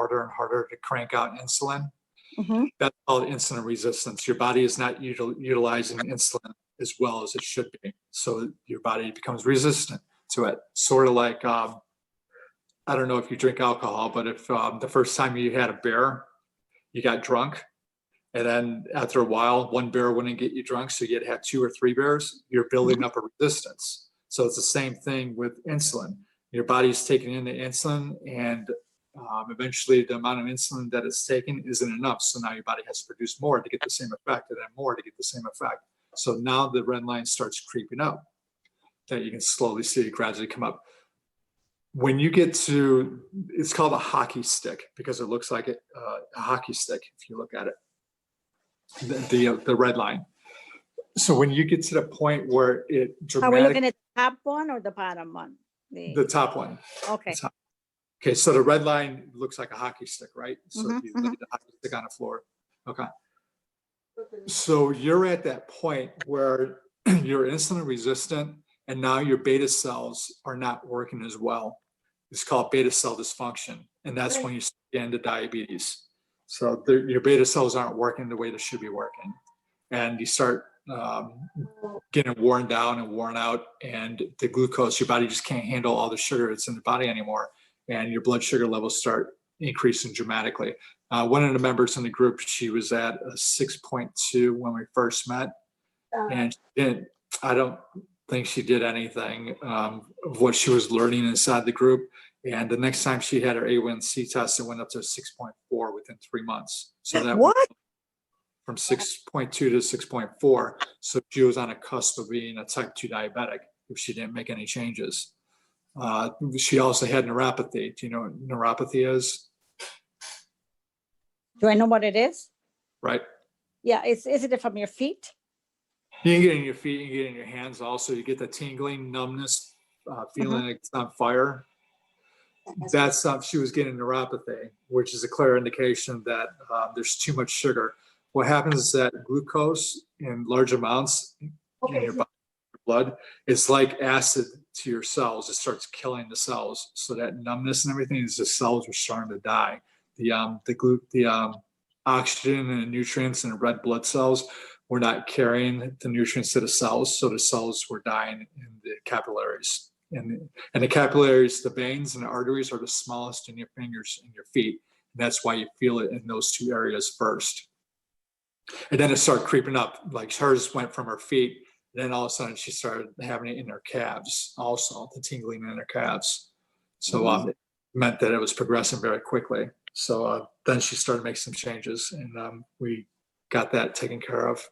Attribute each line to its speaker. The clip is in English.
Speaker 1: harder and harder to crank out insulin.
Speaker 2: Mm-hmm.
Speaker 1: That's called insulin resistance. Your body is not utilizing insulin as well as it should be. So your body becomes resistant to it. Sort of like, I don't know if you drink alcohol, but if the first time you had a beer, you got drunk, and then after a while, one beer wouldn't get you drunk, so you'd have 2 or 3 beers, you're building up a resistance. So it's the same thing with insulin. Your body's taking in the insulin, and eventually the amount of insulin that it's taking isn't enough. So now your body has to produce more to get the same effect, and then more to get the same effect. So now the red line starts creeping up, that you can slowly see it gradually come up. When you get to, it's called a hockey stick because it looks like a hockey stick if you look at it, the red line. So when you get to the point where it
Speaker 2: Are we looking at the top one or the bottom one?
Speaker 1: The top one.
Speaker 2: Okay.
Speaker 1: Top. Okay, so the red line looks like a hockey stick, right? So
Speaker 2: Mhm,
Speaker 1: if you lay the hockey stick on the floor. Okay. So you're at that point where you're insulin resistant, and now your beta cells are not working as well. It's called beta cell dysfunction, and that's when you get into diabetes. So your beta cells aren't working the way they should be working, and you start getting worn down and worn out, and the glucose, your body just can't handle all the sugar that's in the body anymore, and your blood sugar levels start increasing dramatically. One of the members in the group, she was at a 6.2 when we first met, and I don't think she did anything of what she was learning inside the group. And the next time she had her A1C test, it went up to 6.4 within 3 months. So that
Speaker 2: What?
Speaker 1: went from 6.2 to 6.4. So she was on a cusp of being a type 2 diabetic if she didn't make any changes. She also had neuropathy. Do you know what neuropathy is?
Speaker 2: Do I know what it is?
Speaker 1: Right.
Speaker 2: Yeah. Is it from your feet?
Speaker 1: You can get it in your feet, you can get it in your hands also. You get the tingling, numbness, feeling like it's on fire. That's she was getting neuropathy, which is a clear indication that there's too much sugar. What happens is that glucose in large amounts in your body, blood, it's like acid to your cells. It starts killing the cells. So that numbness and everything is the cells are starting to die. The oxygen and the nutrients and the red blood cells were not carrying the nutrients to the cells, so the cells were dying in the capillaries. And the capillaries, the veins and the arteries are the smallest in your fingers and your feet. And that's why you feel it in those 2 areas first. And then it started creeping up. Like hers went from her feet, and then all of a sudden she started having it in her calves also, the tingling in her calves. So it meant that it was progressing very quickly. So then she started making some changes, and we got that taken care of.